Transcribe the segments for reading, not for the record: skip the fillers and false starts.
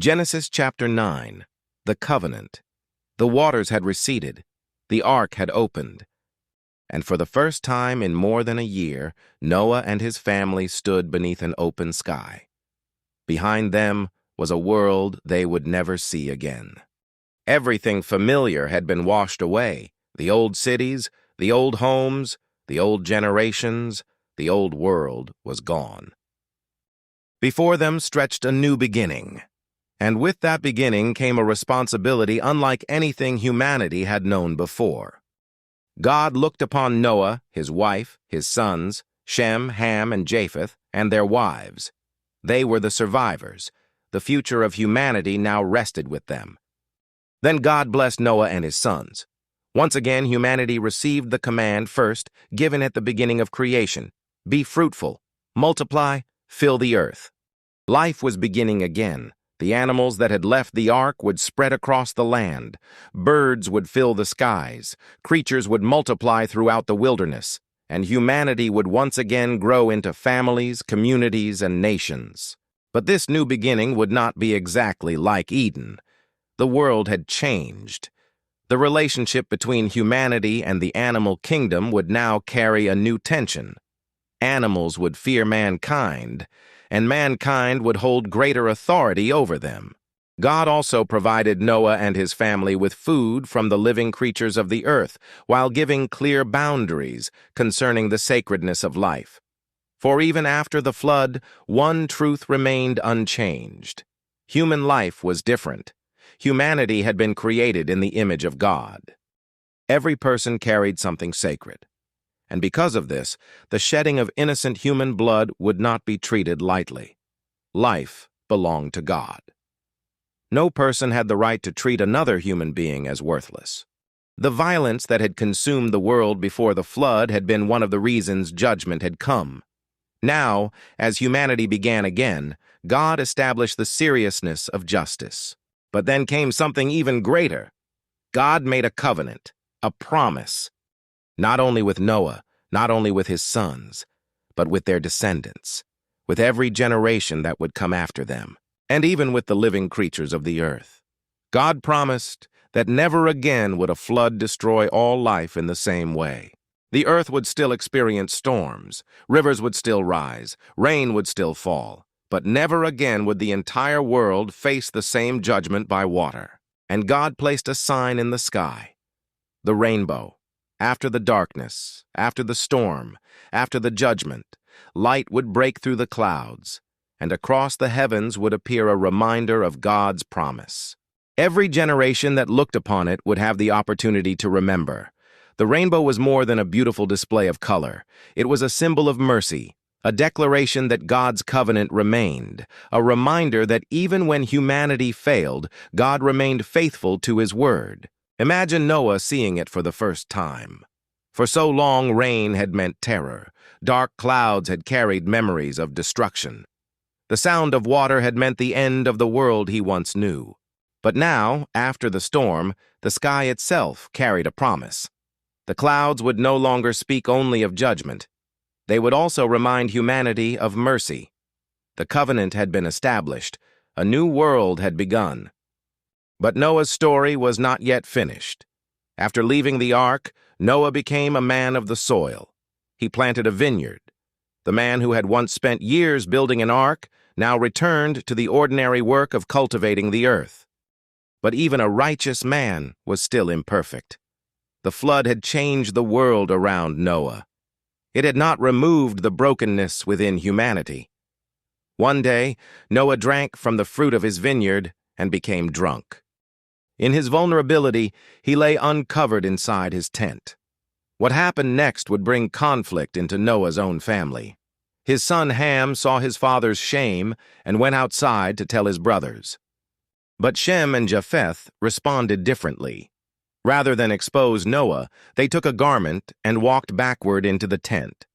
Genesis chapter 9. The covenant. The waters had receded. The ark had opened. And for the first time in more than a year, Noah and his family stood beneath an open sky. Behind them was a world they would never see again. Everything familiar had been washed away. The old cities, the old homes, the old generations, the old world was gone. Before them stretched a new beginning. And with that beginning came a responsibility unlike anything humanity had known before. God looked upon Noah, his wife, his sons, Shem, Ham, and Japheth, and their wives. They were the survivors. The future of humanity now rested with them. Then God blessed Noah and his sons. Once again, humanity received the command first given at the beginning of creation: be fruitful, multiply, fill the earth. Life was beginning again. The animals that had left the ark would spread across the land. Birds would fill the skies. Creatures would multiply throughout the wilderness. And humanity would once again grow into families, communities, and nations. But this new beginning would not be exactly like Eden. The world had changed. The relationship between humanity and the animal kingdom would now carry a new tension. Animals would fear mankind, and mankind would hold greater authority over them. God also provided Noah and his family with food from the living creatures of the earth, while giving clear boundaries concerning the sacredness of life. For even after the flood, one truth remained unchanged. Human life was different. Humanity had been created in the image of God. Every person carried something sacred. And because of this, the shedding of innocent human blood would not be treated lightly. Life belonged to God. No person had the right to treat another human being as worthless. The violence that had consumed the world before the flood had been one of the reasons judgment had come. Now, as humanity began again, God established the seriousness of justice. But then came something even greater. God made a covenant, a promise. Not only with Noah, not only with his sons, but with their descendants, with every generation that would come after them, and even with the living creatures of the earth. God promised that never again would a flood destroy all life in the same way. The earth would still experience storms, rivers would still rise, rain would still fall, but never again would the entire world face the same judgment by water. And God placed a sign in the sky, the rainbow. After the darkness, after the storm, after the judgment, light would break through the clouds, and across the heavens would appear a reminder of God's promise. Every generation that looked upon it would have the opportunity to remember. The rainbow was more than a beautiful display of color. It was a symbol of mercy, a declaration that God's covenant remained, a reminder that even when humanity failed, God remained faithful to his word. Imagine Noah seeing it for the first time. For so long, rain had meant terror. Dark clouds had carried memories of destruction. The sound of water had meant the end of the world he once knew. But now, after the storm, the sky itself carried a promise. The clouds would no longer speak only of judgment. They would also remind humanity of mercy. The covenant had been established. A new world had begun. But Noah's story was not yet finished. After leaving the ark, Noah became a man of the soil. He planted a vineyard. The man who had once spent years building an ark now returned to the ordinary work of cultivating the earth. But even a righteous man was still imperfect. The flood had changed the world around Noah. It had not removed the brokenness within humanity. One day, Noah drank from the fruit of his vineyard and became drunk. In his vulnerability, he lay uncovered inside his tent. What happened next would bring conflict into Noah's own family. His son Ham saw his father's shame and went outside to tell his brothers. But Shem and Japheth responded differently. Rather than expose Noah, they took a garment and walked backward into the tent.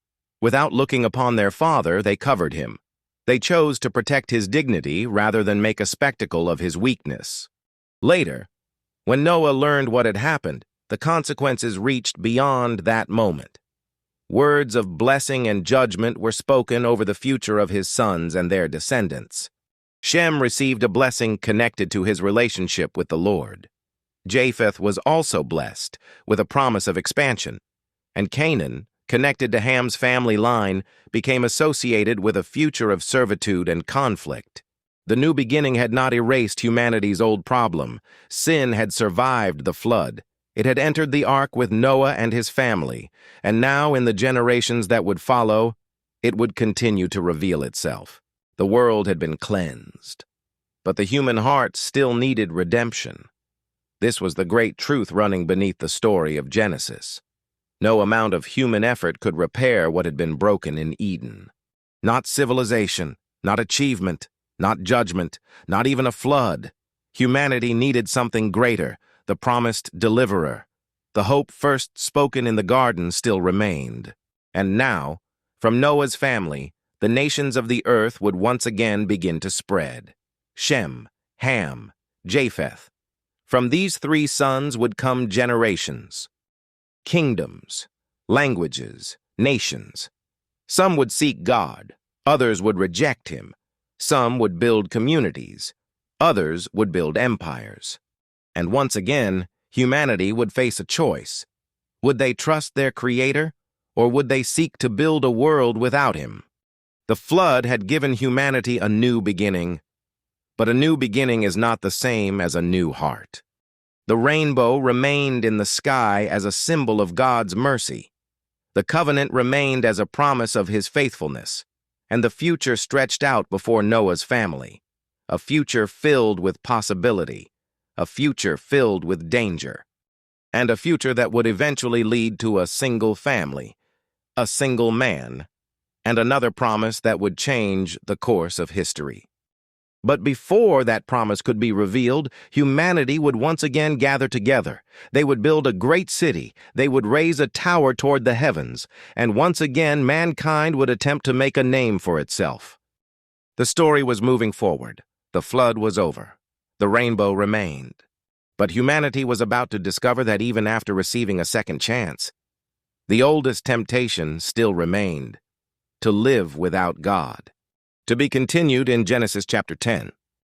Without looking upon their father, they covered him. They chose to protect his dignity rather than make a spectacle of his weakness. Later, when Noah learned what had happened, the consequences reached beyond that moment. Words of blessing and judgment were spoken over the future of his sons and their descendants. Shem received a blessing connected to his relationship with the Lord. Japheth was also blessed with a promise of expansion, and Canaan, connected to Ham's family line, became associated with a future of servitude and conflict. The new beginning had not erased humanity's old problem. Sin had survived the flood. It had entered the ark with Noah and his family, and now in the generations that would follow, it would continue to reveal itself. The world had been cleansed, but the human heart still needed redemption. This was the great truth running beneath the story of Genesis. No amount of human effort could repair what had been broken in Eden. Not civilization, not achievement, not judgment, not even a flood. Humanity needed something greater, the promised deliverer. The hope first spoken in the garden still remained. And now, from Noah's family, the nations of the earth would once again begin to spread. Shem, Ham, Japheth. From these three sons would come generations. Kingdoms, languages, nations. Some would seek God, others would reject him. Some would build communities, others would build empires. And once again, humanity would face a choice. Would they trust their Creator, or would they seek to build a world without him? The flood had given humanity a new beginning, but a new beginning is not the same as a new heart. The rainbow remained in the sky as a symbol of God's mercy. The covenant remained as a promise of his faithfulness, and the future stretched out before Noah's family, a future filled with possibility, a future filled with danger, and a future that would eventually lead to a single family, a single man, and another promise that would change the course of history. But before that promise could be revealed, humanity would once again gather together. They would build a great city. They would raise a tower toward the heavens. And once again, mankind would attempt to make a name for itself. The story was moving forward. The flood was over. The rainbow remained. But humanity was about to discover that even after receiving a second chance, the oldest temptation still remained: to live without God. To be continued in Genesis chapter 10.